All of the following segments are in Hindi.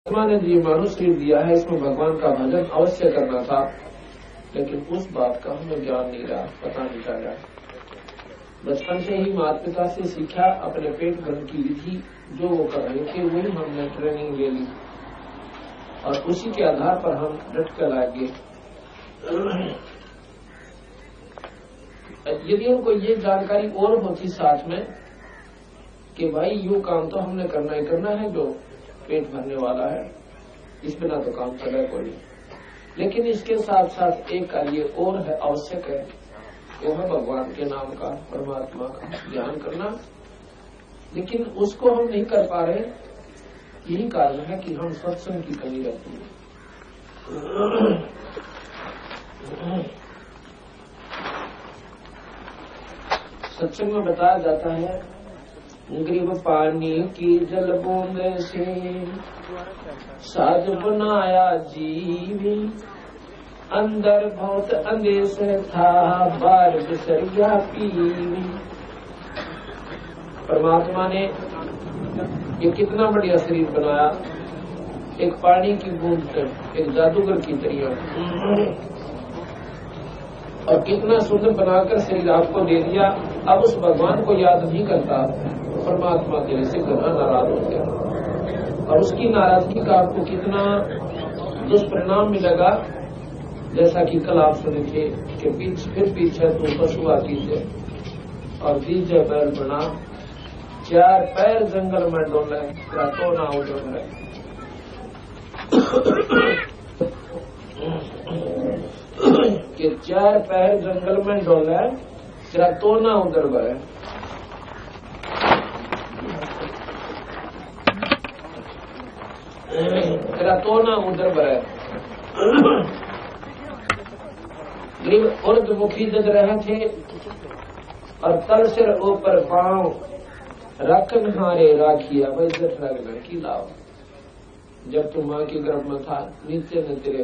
परमात्मा ने जो मानव शरीर दिया है, इसमें भगवान का भजन अवश्य करना था, लेकिन उस बात का हमें ज्ञान नहीं रहा, पता नहीं चल रहा। बचपन से ही माता पिता से सीखा, अपने पेट भरने की विधि जो वो कर रहे थे वही हमने ट्रेनिंग ले ली और उसी के आधार पर हम डट कर आगे। यदि हमको ये जानकारी और होती साथ में कि भाई यूं काम तो हमने करना ही करना है जो पेट भरने वाला है, इस बिना तो काम चले कोई। लेकिन इसके साथ साथ एक कार्य और है, आवश्यक है, वो है भगवान के नाम का, परमात्मा का ध्यान करना। लेकिन उसको हम नहीं कर पा रहे, यही कारण है कि हम सत्संग की कमी रहती है। सत्संग में बताया जाता है, ग्रीब पानी की जल बूंद से साज बनाया जीवी, अंदर बहुत अंदेश था बार बिसर गया पीवी। परमात्मा ने ये कितना बढ़िया शरीर बनाया, एक पानी की बूंद से, एक जादूगर की तरह, और कितना सुंदर बनाकर शरीर आपको दे दिया। अब उस भगवान को याद नहीं करता, परमात्मा तेरे से घना नाराज हो गया, और उसकी नाराजगी का आपको कितना दुष्परिणाम मिलेगा। जैसा कि कल आप सुने थे कि पीछे तू पशु आती थे और दीजे बैल बना, चार पैर जंगल में डोले, तो ना उधर है। कि चार पैर जंगल में डोले, तेरा तो ना उधर गए। तेरा तो ना उधर गए। गरीब उर्दमुखी जग रहे थे और तल सिर ऊपर पांव रख नहारे राखिया, भाई इज्जत लगना की लाभ। जब तू माँ के गर्भ में था, नीचे न तेरे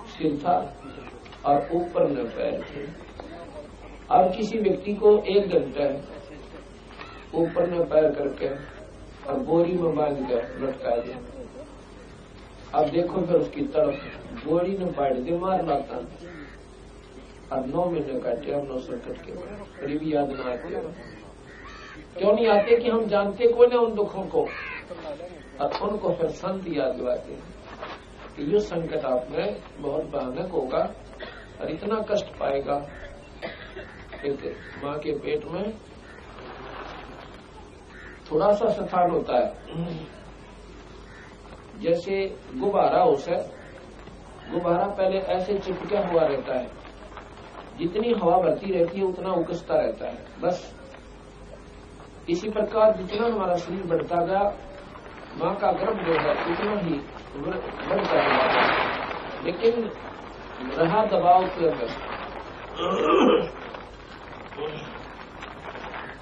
सिर था और ऊपर न पैर थे। अब किसी व्यक्ति को 1 घंटे ऊपर न पैर करके और बोरी में बांध कर लटका दिया, अब देखो फिर उसकी तरफ बोरी ने बांट दे मार लाता, अब 9 महीने काटे, अब 9 संकट के करीब याद न आते। क्यों नहीं आते कि हम जानते को ना उन दुखों को, और उनको फिर संत याद दिलाते कि ये संकट आप में बहुत भयानक होगा और इतना कष्ट पाएगा। एक माँ के पेट में थोड़ा सा स्थान होता है, जैसे गुब्बारा उसे गुब्बारा पहले ऐसे चिपका हुआ रहता है, जितनी हवा भरती रहती है उतना उकसता रहता है। बस इसी प्रकार जितना हमारा शरीर बढ़ता गया, माँ का गर्भ जो है उतना ही बढ़ता गया, लेकिन रहा दबाव के अंदर,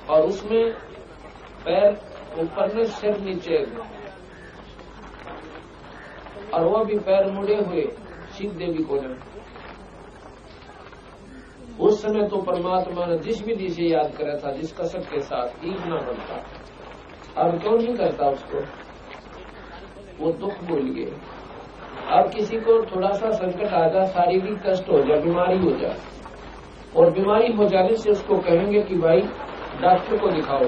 और उसमें पैर ऊपर में सिर नीचे, और वह भी पैर मुड़े हुए सीधे भी कोने। उस समय तो परमात्मा ने जिस विधि से याद करा था, जिस कसक के साथ ईद ना बनता, और क्यों नहीं करता उसको, वो दुख भूल गए। अब किसी को थोड़ा सा संकट आ जाए, शारीरिक कष्ट हो जाए, बीमारी हो जाए, और बीमारी हो जाने से उसको कहेंगे कि भाई डॉक्टर को दिखाओ,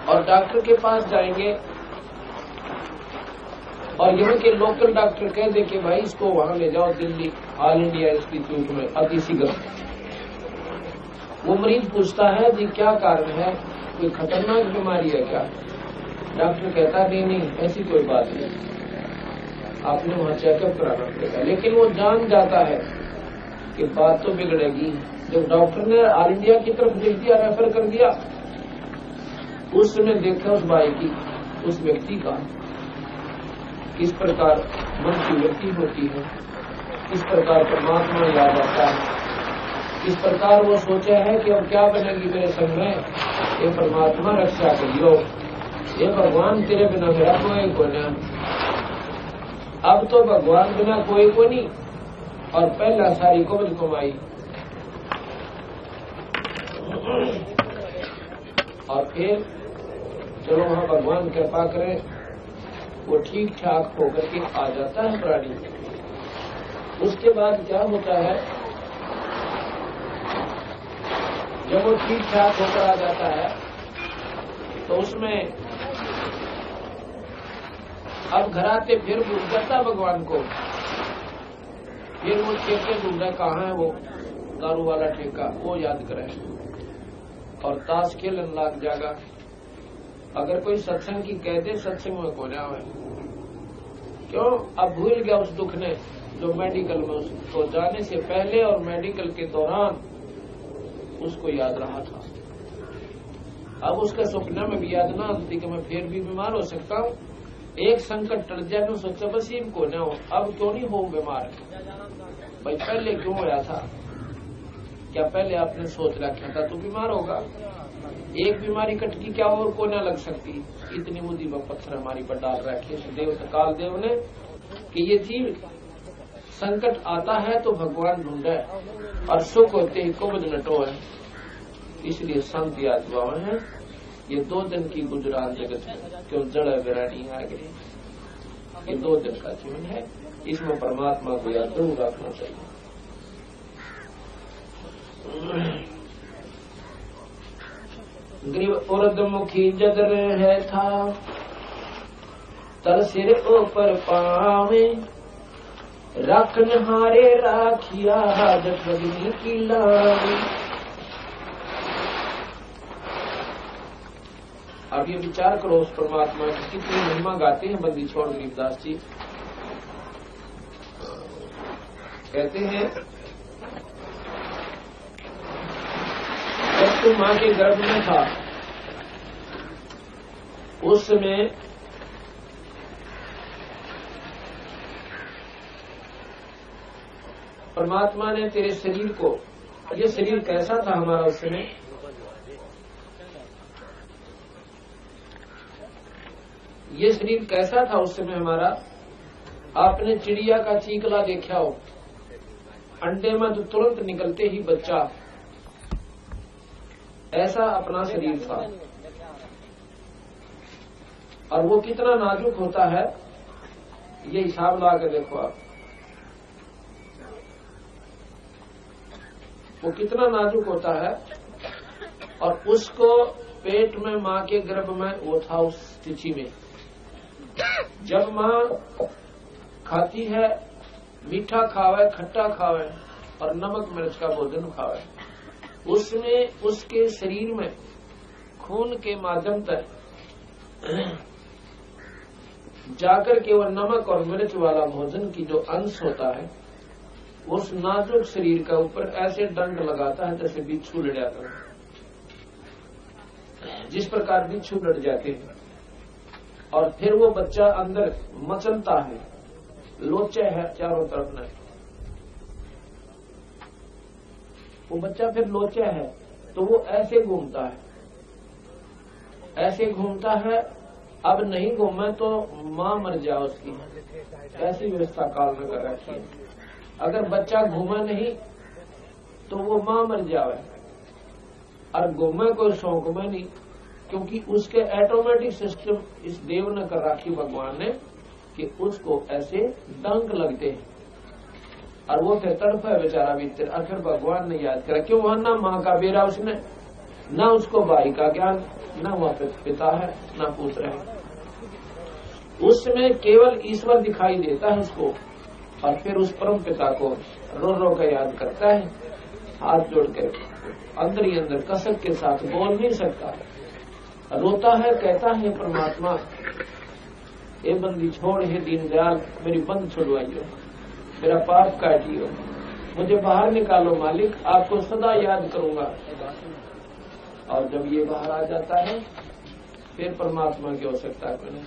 और डॉक्टर के पास जाएंगे और यहाँ के लोकल डॉक्टर कह दे कि भाई इसको वहां ले जाओ दिल्ली ऑल इंडिया इंस्टीट्यूट में अति शीघ्र। वो मरीज पूछता है जी क्या कारण है, कोई खतरनाक बीमारी है क्या? डॉक्टर कहता नहीं ऐसी कोई बात नहीं, आपने वहां चेकअप कराना पड़ेगा। लेकिन वो जान जाता है कि बात तो बिगड़ेगी। जब डॉक्टर ने ऑल इंडिया की तरफ लिख दिया, रेफर कर दिया, उस समय देखा उस भाई की, उस व्यक्ति का किस प्रकार मन की वृत्ति होती है, किस प्रकार परमात्मा याद आता है, किस प्रकार वो सोचा है कि अब क्या बनेगी मेरे संग में, ये परमात्मा रक्षा करियो, ये भगवान तेरे बिना मेरा कोई को नहीं। अब तो भगवान बिना कोई को नहीं, और पहला सारी कुबज कमाई, और फिर चलो वहां भगवान कृपा करें, वो ठीक ठाक होकर के आ जाता है प्राणी। उसके बाद क्या होता है, जब वो ठीक ठाक होकर आ जाता है तो उसमें अब घर आते फिर भूल जाता भगवान को। फिर वो ठेके ढूंढे, कहाँ है वो दारू वाला ठेका, वो याद करे और ताश खेलन लग जाएगा। अगर कोई सत्संग की कह दे, सत्संग में को जाए, क्यों? अब भूल गया उस दुख ने जो मेडिकल में उसको जाने से पहले और मेडिकल के दौरान उसको याद रहा था। अब उसके सपने में भी याद ना आती कि मैं फिर भी बीमार हो सकता हूँ। एक संकट टल जाए, सोचा बस इनको न हो, अब क्यों नहीं हो बीमार। भाई पहले क्यों होया था? क्या पहले आपने सोच रखा था तो बीमार होगा? एक बीमारी कटकी क्या और को न लग सकती? इतनी मुसीबत पत्थर हमारी पर डाल रखे देव काल देव ने कि ये जीव संकट आता है तो भगवान ढूंढे और सुख होते ही कुबद नटो है। इसलिए शांति आत्माएं हैं। ये 2 दिन की गुजरात जगत में क्यों जड़ विरानी आ गई। ये 2 दिन का जीवन है, इसमें परमात्मा को याद जरूर रखना चाहिए। ग्रीव उर्दमुखी जदर है था, तर सिर ऊपर पावे, राखन हारे राखिया जगनी की लावे। अब ये विचार करो उस परमात्मा की कितनी महिमा गाते हैं बंदी छोड़ गरीबदास जी। कहते हैं जब तू मां के गर्भ में था उस समय परमात्मा ने तेरे शरीर को, ये शरीर कैसा था हमारा उस समय? ये शरीर कैसा था उस समय हमारा? आपने चिड़िया का चीकला देखा हो, अंडे में तो तुरंत निकलते ही बच्चा, ऐसा अपना शरीर था। और वो कितना नाजुक होता है ये हिसाब लगा के देखो आप। वो कितना नाजुक होता है और उसको पेट में मां के गर्भ में वो था उस स्थिति में। जब मां खाती है, मीठा खावे, खट्टा खावे और नमक मिर्च का भोजन खावे, उसमें उसके शरीर में खून के माध्यम तक जाकर के वह नमक और मिर्च वाला भोजन की जो अंश होता है उस नाजुक शरीर का ऊपर ऐसे डंड लगाता है जैसे बिच्छू लड़ जाता है। जिस प्रकार बिच्छू लड़ जाते हैं और फिर वो बच्चा अंदर मचलता है, लोचे है चारों तरफ में, वो बच्चा फिर लोचे है तो वो ऐसे घूमता है, ऐसे घूमता है। अब नहीं घूमे तो मां मर जाए उसकी, ऐसी व्यवस्था काल में कर रखी है। अगर बच्चा घूमा नहीं तो वो मां मर जाए, और घूमे कोई शौक में नहीं, क्योंकि उसके ऑटोमेटिक सिस्टम इस देव ने कर रखी भगवान ने कि उसको ऐसे डंक लगते हैं और वो फिर तड़प है बेचारा भीतर। आखिर भगवान ने याद करा क्यों? वहां ना मां का बेरा उसने, ना उसको भाई का ज्ञान, ना वहां पिता है, ना पुत्र है। उसमें केवल ईश्वर दिखाई देता है उसको, और फिर उस परम पिता को रो रो कर याद करता है, हाथ जोड़ कर अंदर ही अंदर कसक के साथ बोल नहीं सकता, रोता है, कहता है परमात्मा ए बंदी छोड़, हे दीनदयाल मेरी बंद छुड़वाइयो, मेरा पाप काटियो, मुझे बाहर निकालो मालिक, आपको सदा याद करूंगा। और जब ये बाहर आ जाता है फिर परमात्मा की आवश्यकता करें।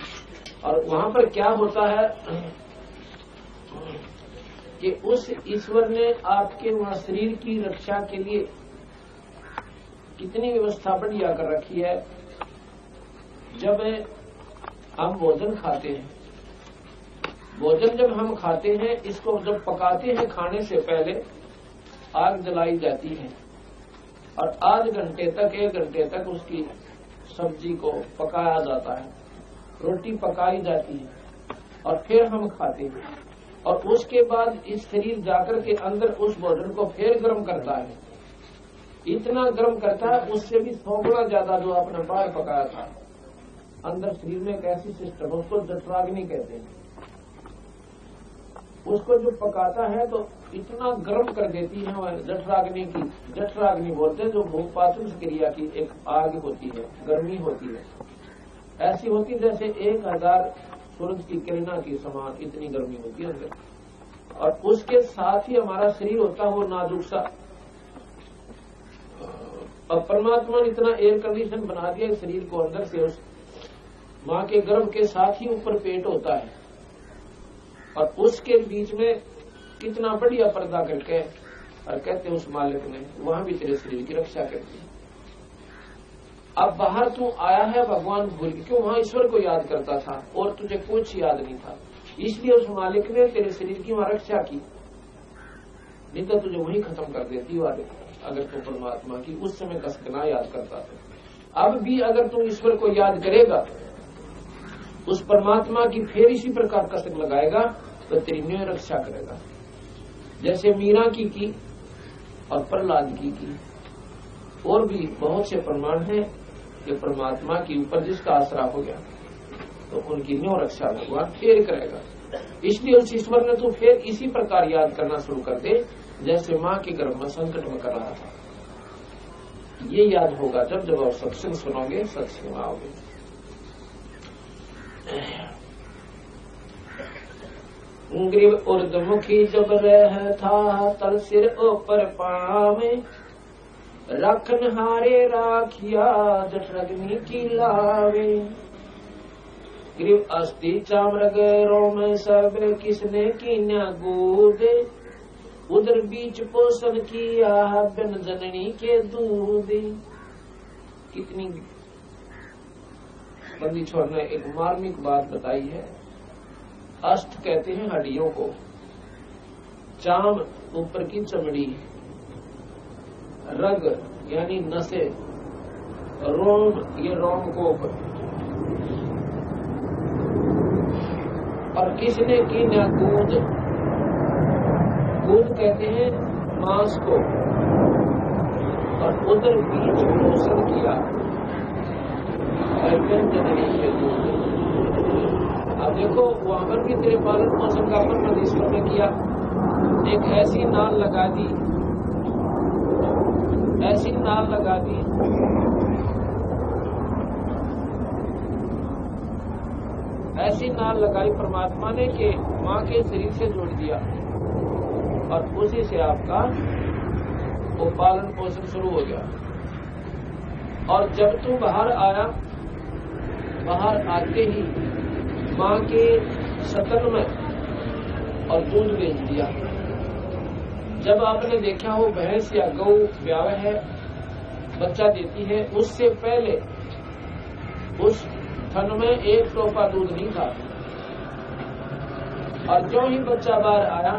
और वहां पर क्या होता है कि उस ईश्वर ने आपके वहां शरीर की रक्षा के लिए कितनी व्यवस्था बढ़िया कर रखी है। जब हम भोजन खाते हैं, भोजन जब हम खाते हैं, इसको जब पकाते हैं खाने से पहले आग जलाई जाती है और आध घंटे तक 1 घंटे तक उसकी सब्जी को पकाया जाता है, रोटी पकाई जाती है और फिर हम खाते हैं, और उसके बाद इस शरीर जाकर के अंदर उस भोजन को फिर गर्म करता है। इतना गर्म करता है उससे भी 100 गुना ज्यादा जो आपने बाहर पकाया था। अंदर शरीर में एक ऐसी सिस्टम, उसको जठराग्नि कहते हैं। उसको जो पकाता है तो इतना गर्म कर देती है जठराग्नि की, जठराग्नि बोलते हैं, जो भूपाचन क्रिया की एक आग होती है, गर्मी होती है, ऐसी होती जैसे 1000 सूरज की किरणा की समान इतनी गर्मी होती है अंदर। और उसके साथ ही हमारा शरीर होता है वो नाजुक सा। और परमात्मा ने इतना एयर कंडीशन बना दिया शरीर को अंदर से, उस मां के गर्भ के साथ ही ऊपर पेट होता है और उसके बीच में कितना बढ़िया पर्दा करके, और कहते हैं उस मालिक ने वहां भी तेरे शरीर की रक्षा कर दी। अब बाहर तू आया है भगवान भूल के, क्यों? वहां ईश्वर को याद करता था और तुझे कुछ याद नहीं था, इसलिए उस मालिक ने तेरे शरीर की वहां रक्षा की, नहीं तो तुझे वही खत्म कर देती वाले अगर तू परमात्मा की उस समय कसकना याद करता था। अब भी अगर तू ईश्वर को याद करेगा, उस परमात्मा की फिर इसी प्रकार कसक लगाएगा तो तेरी न्याय रक्षा करेगा। जैसे मीरा की और प्रहलाद की और भी बहुत से प्रमाण हैं कि परमात्मा के ऊपर जिसका आसरा हो गया तो उनकी न्याय रक्षा भगवान फिर करेगा। इसलिए उस ईश्वर ने तो फिर इसी प्रकार याद करना शुरू कर दे जैसे मां के गर्भ में संकट में कर रहा था। ये याद होगा जब जब आप सत्संग सुनोगे, सत्संग आओगे। ग्रीव उर्दमुखी जब रह था, तल सिर ऊपर पावे, रखन हारे राखिया जठरग्नि की लावे। ग्रीव अस्थि चामरग रोम सब, किसने कीन्या गोदे, उधर बीच पोषण किया बिन जननी के दूध। कितनी बंदी छोड़ ने एक मार्मिक बात बताई है। अष्ट कहते हैं हड्डियों को, चाम ऊपर की चमड़ी, रग यानी नसें, रोम ये रोम को, और किसने की न कूद, कूद कहते हैं मांस को, और उधर बीच पोषण किया जननी के दूध। अब देखो वहां पर भी तेरे पालन पोषण का अपन ईश्वर ने किया। एक ऐसी नाल लगा दी, ऐसी नाल लगा दी, ऐसी नाल लगाई परमात्मा ने कि मां के शरीर से जोड़ दिया और उसी से आपका वो पालन पोषण शुरू हो गया। और जब तू बाहर आया, बाहर आते ही मां के सतन में और दूध बेच दिया। जब आपने देखा हो भैंस या गौ ब्याह है, बच्चा देती है, उससे पहले उस थन में एक टोपा दूध नहीं था, और जो ही बच्चा बाहर आया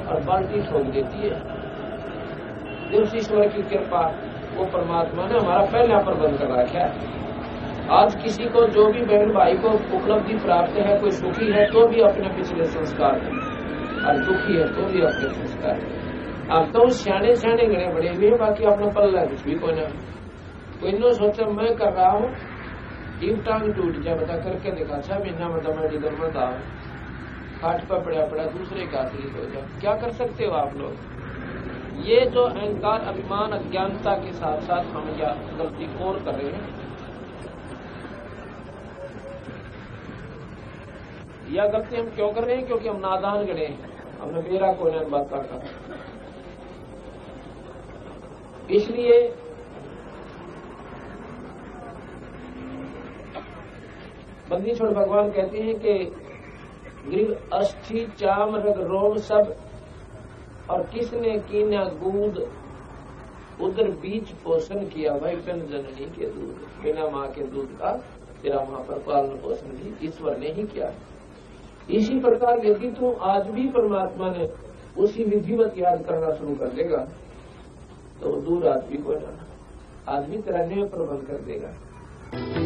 और बाल्टी ठोक देती है। उस ईश्वर की कृपा, वो परमात्मा ने हमारा पहले प्रबंध कर रखा है। आज किसी को जो भी बहन भाई को उपलब्धि प्राप्त है, कोई सुखी है तो भी अपने पिछले संस्कार है, और दुखी है तो भी अपने संस्कार है। अब तो सियाने सियाने गणे बड़े हुए, बाकी अपना पल्ला कुछ भी कोई ना। कोई नो सोचा मैं कर रहा हूँ, एक टांग टूट जाए बता करके देखा, 6 महीना मतलब मेडिकल में था, खाट पर पड़ा पड़ा दूसरे का ठीक हो जाए। क्या कर सकते हो आप लोग? ये जो अहंकार, अभिमान, अज्ञानता के साथ साथ हम या गलती और कर रहे हैं, या गलती हम क्यों कर रहे हैं? क्योंकि हम नादान गणे हैं, हमने मेरा कोई न बात का। इसलिए बंदी छोड़ भगवान कहते हैं कि ग्रीव अस्थि चाम रग रोम सब, और किसने कीन्या गूद, उधर बीच पोषण किया भाई बिन जननी के दूध। बिना मां के दूध का तेरा वहां पर पालन पोषण भी ईश्वर ने ही किया। इसी प्रकार यदि तू आज भी परमात्मा ने उसी विधिवत याद करना शुरू कर देगा तो दूर आदमी को जाना, आदमी तेरा न्याय प्रबंध कर देगा। है।